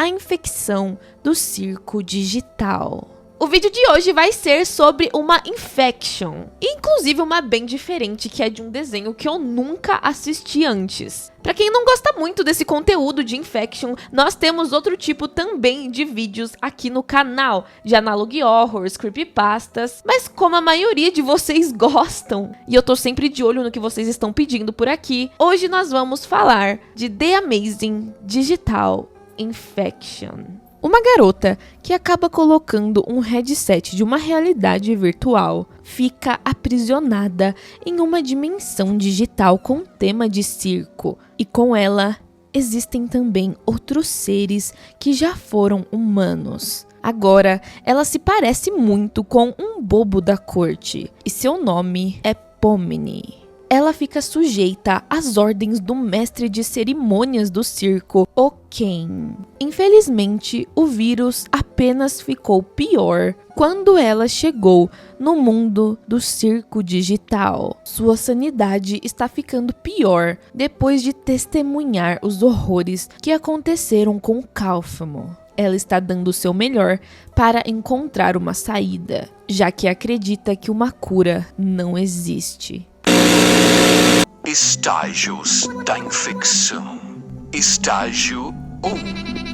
a infecção do circo digital. O vídeo de hoje vai ser sobre uma infection, inclusive uma bem diferente, que é de um desenho que eu nunca assisti antes. Pra quem não gosta muito desse conteúdo de infection, nós temos outro tipo também de vídeos aqui no canal, de analog horrors, creepypastas, mas como a maioria de vocês gostam, e eu tô sempre de olho no que vocês estão pedindo por aqui, hoje nós vamos falar de The Amazing Digital Infection. Uma garota que acaba colocando um headset de uma realidade virtual fica aprisionada em uma dimensão digital com tema de circo. E com ela, existem também outros seres que já foram humanos. Agora, ela se parece muito com um bobo da corte e seu nome é Pomni. Ela fica sujeita às ordens do mestre de cerimônias do circo, o Ken. Infelizmente, o vírus apenas ficou pior quando ela chegou no mundo do circo digital. Sua sanidade está ficando pior depois de testemunhar os horrores que aconteceram com Cálfamo. Ela está dando o seu melhor para encontrar uma saída, já que acredita que uma cura não existe. Estágios da infecção. Estágio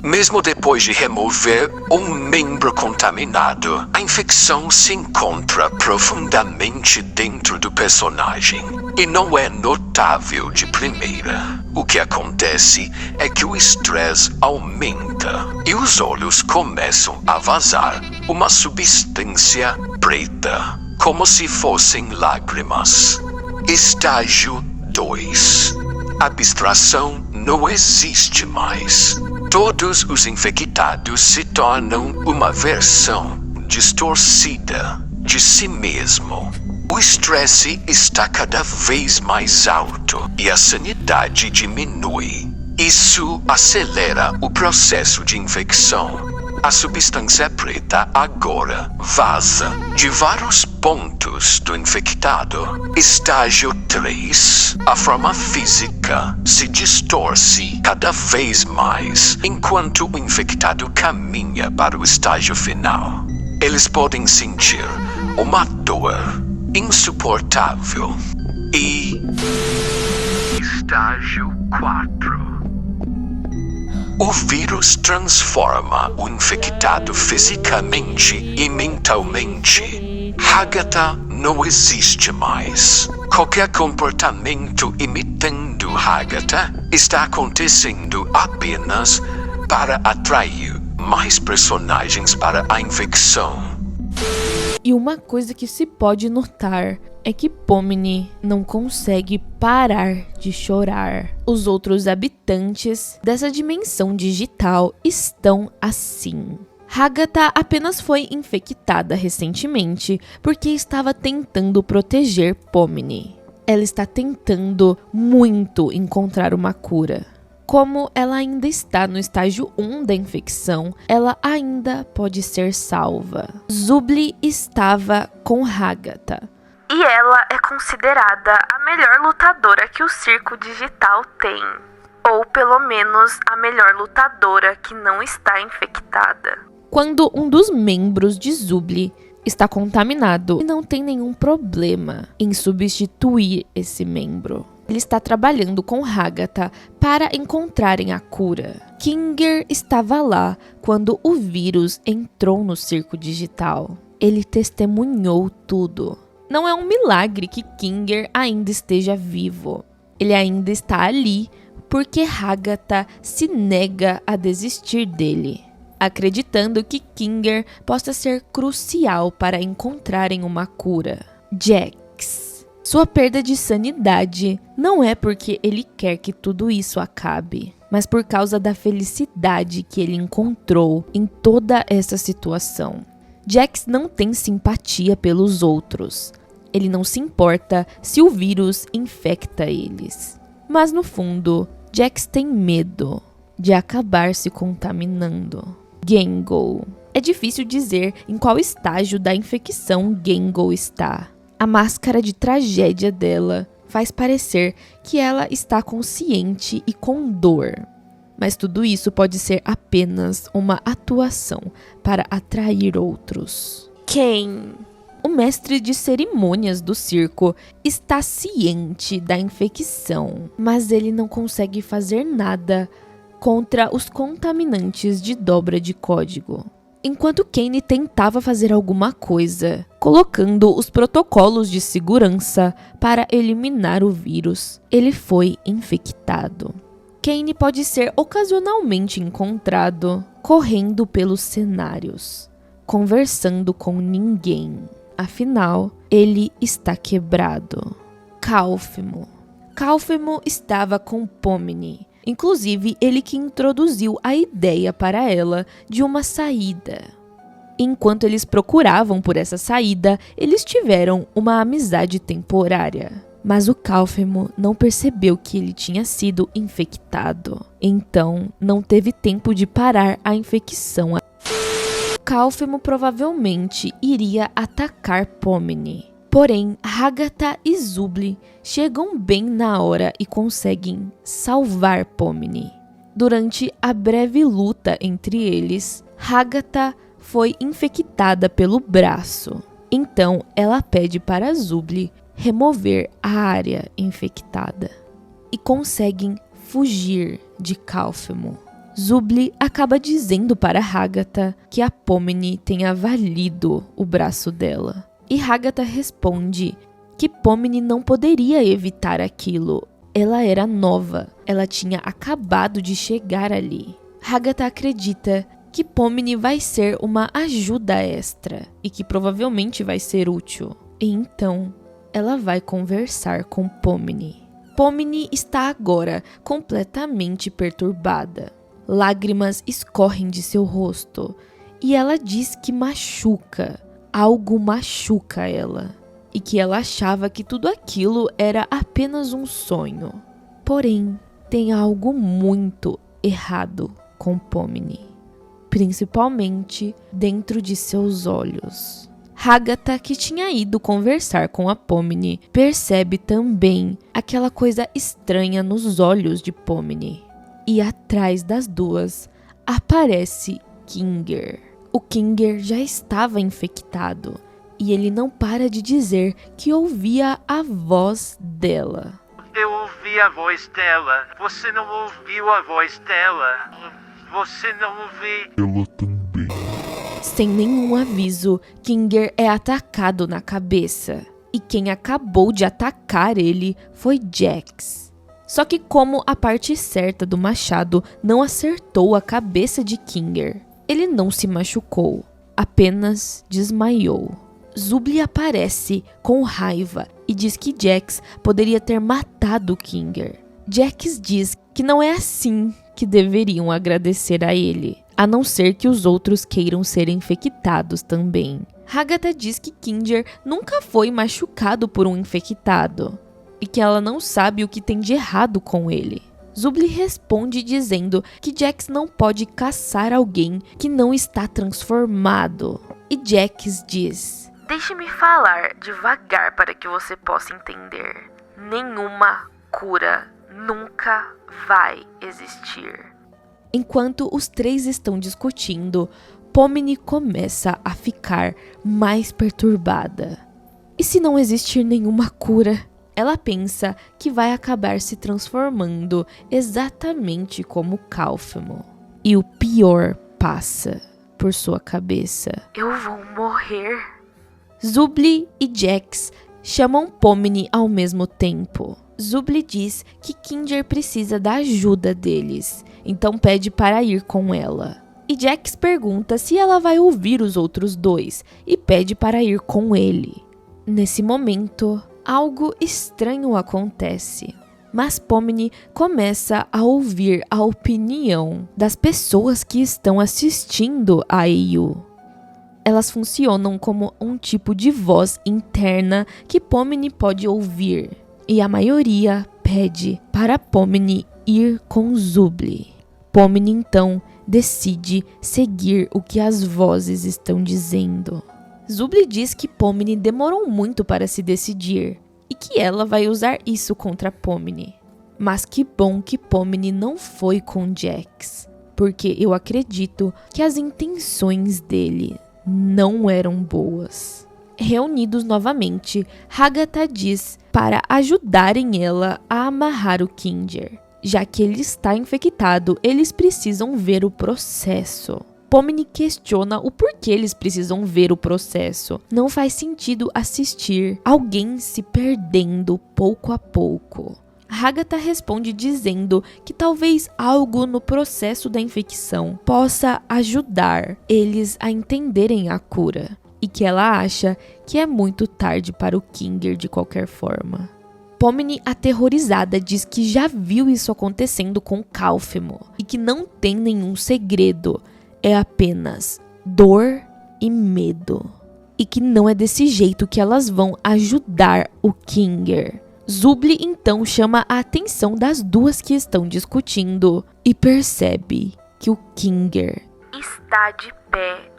1. Mesmo depois de remover um membro contaminado, a infecção se encontra profundamente dentro do personagem e não é notável de primeira. O que acontece é que o estresse aumenta e os olhos começam a vazar uma substância preta, como se fossem lágrimas. Estágio 2. Abstração não existe mais. Todos os infectados se tornam uma versão distorcida de si mesmo. O estresse está cada vez mais alto e a sanidade diminui. Isso acelera o processo de infecção. A substância preta agora vaza de vários pontos do infectado. Estágio 3. A forma física se distorce cada vez mais enquanto o infectado caminha para o estágio final. Eles podem sentir uma dor insuportável. E estágio 4. O vírus transforma o infectado fisicamente e mentalmente. Hagatha não existe mais. Qualquer comportamento imitando Hagatha está acontecendo apenas para atrair mais personagens para a infecção. E uma coisa que se pode notar é que Pomni não consegue parar de chorar. Os outros habitantes dessa dimensão digital estão assim. Hagatha apenas foi infectada recentemente porque estava tentando proteger Pomni. Ela está tentando muito encontrar uma cura. Como ela ainda está no estágio 1 da infecção, ela ainda pode ser salva. Zubli estava com Hagatha. E ela é considerada a melhor lutadora que o circo digital tem. Ou pelo menos a melhor lutadora que não está infectada. Quando um dos membros de Zubli está contaminado e não tem nenhum problema em substituir esse membro. Ele está trabalhando com Hagatha para encontrarem a cura. Kinger estava lá quando o vírus entrou no circo digital. Ele testemunhou tudo. Não é um milagre que Kinger ainda esteja vivo. Ele ainda está ali porque Hagatha se nega a desistir dele, acreditando que Kinger possa ser crucial para encontrarem uma cura. Jax. Sua perda de sanidade não é porque ele quer que tudo isso acabe, mas por causa da felicidade que ele encontrou em toda essa situação. Jax não tem simpatia pelos outros. Ele não se importa se o vírus infecta eles. Mas no fundo, Jax tem medo de acabar se contaminando. Gengo. É difícil dizer em qual estágio da infecção Gengo está. A máscara de tragédia dela faz parecer que ela está consciente e com dor. Mas tudo isso pode ser apenas uma atuação para atrair outros. Quem? O mestre de cerimônias do circo está ciente da infecção, mas ele não consegue fazer nada contra os contaminantes de dobra de código. Enquanto Kane tentava fazer alguma coisa, colocando os protocolos de segurança para eliminar o vírus, ele foi infectado. Kane pode ser ocasionalmente encontrado correndo pelos cenários, conversando com ninguém. Afinal, ele está quebrado. Calfemo. Calfemo estava com Pomni. Inclusive, ele que introduziu a ideia para ela de uma saída. Enquanto eles procuravam por essa saída, eles tiveram uma amizade temporária. Mas o Calfemo não percebeu que ele tinha sido infectado. Então, não teve tempo de parar a infecção. Calfemo provavelmente iria atacar Pomni. Porém, Hagatha e Zubli chegam bem na hora e conseguem salvar Pomni. Durante a breve luta entre eles, Hagatha foi infectada pelo braço. Então, ela pede para Zubli remover a área infectada. E conseguem fugir de Calfemo. Zubli acaba dizendo para Hagatha que a Pomni tenha valido o braço dela. E Hagatha responde que Pomni não poderia evitar aquilo. Ela era nova, ela tinha acabado de chegar ali. Hagatha acredita que Pomni vai ser uma ajuda extra e que provavelmente vai ser útil. E então, ela vai conversar com Pomni. Pomni está agora completamente perturbada. Lágrimas escorrem de seu rosto e ela diz que machuca. Algo machuca ela, e que ela achava que tudo aquilo era apenas um sonho. Porém, tem algo muito errado com Pomni, principalmente dentro de seus olhos. Hagatha, que tinha ido conversar com a Pomni, percebe também aquela coisa estranha nos olhos de Pomni. E atrás das duas aparece Kinger. O Kinger já estava infectado e ele não para de dizer que ouvia a voz dela. Eu ouvi a voz dela. Você não ouviu a voz dela. Você não ouviu. Ela também. Sem nenhum aviso, Kinger é atacado na cabeça. E quem acabou de atacar ele foi Jax. Só que como a parte certa do machado não acertou a cabeça de Kinger, ele não se machucou, apenas desmaiou. Zubli aparece com raiva e diz que Jax poderia ter matado Kinger. Jax diz que não é assim que deveriam agradecer a ele, a não ser que os outros queiram ser infectados também. Hagatha diz que Kinger nunca foi machucado por um infectado e que ela não sabe o que tem de errado com ele. Zubli responde dizendo que Jax não pode caçar alguém que não está transformado. E Jax diz: Deixe-me falar devagar para que você possa entender. Nenhuma cura nunca vai existir. Enquanto os três estão discutindo, Pomni começa a ficar mais perturbada. E se não existir nenhuma cura? Ela pensa que vai acabar se transformando exatamente como Calfemo. E o pior passa por sua cabeça. Eu vou morrer. Zubli e Jax chamam Pomni ao mesmo tempo. Zubli diz que Kinger precisa da ajuda deles, então pede para ir com ela. E Jax pergunta se ela vai ouvir os outros dois e pede para ir com ele. Nesse momento, algo estranho acontece, mas Pomni começa a ouvir a opinião das pessoas que estão assistindo a Eiyu. Elas funcionam como um tipo de voz interna que Pomni pode ouvir, e a maioria pede para Pomni ir com Zubli. Pomni então decide seguir o que as vozes estão dizendo. Zubli diz que Pomni demorou muito para se decidir e que ela vai usar isso contra Pomni. Mas que bom que Pomni não foi com Jax, porque eu acredito que as intenções dele não eram boas. Reunidos novamente, Hagatha diz para ajudarem ela a amarrar o Kinger. Já que ele está infectado, eles precisam ver o processo. Pomni questiona o porquê eles precisam ver o processo. Não faz sentido assistir alguém se perdendo pouco a pouco. Hagatha responde dizendo que talvez algo no processo da infecção possa ajudar eles a entenderem a cura. E que ela acha que é muito tarde para o Kinger de qualquer forma. Pomni, aterrorizada, diz que já viu isso acontecendo com Calphemo e que não tem nenhum segredo, é apenas dor e medo. E que não é desse jeito que elas vão ajudar o Kinger. Zubli então chama a atenção das duas que estão discutindo e percebe que o Kinger está de pé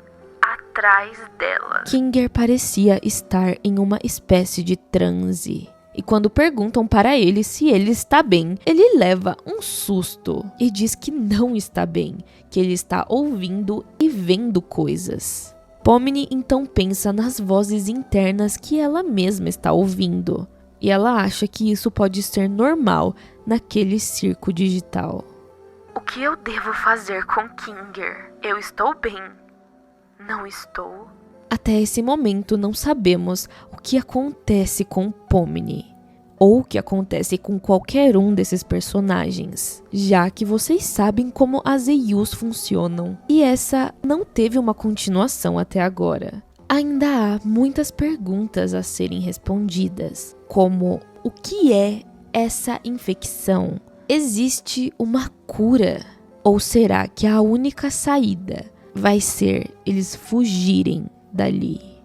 atrás dela. Kinger parecia estar em uma espécie de transe. E quando perguntam para ele se ele está bem, ele leva um susto e diz que não está bem, que ele está ouvindo e vendo coisas. Pomni então pensa nas vozes internas que ela mesma está ouvindo. E ela acha que isso pode ser normal naquele circo digital. O que eu devo fazer com Kinger? Eu estou bem. Não estou? Até esse momento não sabemos o que acontece com Pomni, ou o que acontece com qualquer um desses personagens, já que vocês sabem como as EUs funcionam, e essa não teve uma continuação até agora. Ainda há muitas perguntas a serem respondidas, como o que é essa infecção? Existe uma cura? Ou será que a única saída vai ser eles fugirem dali?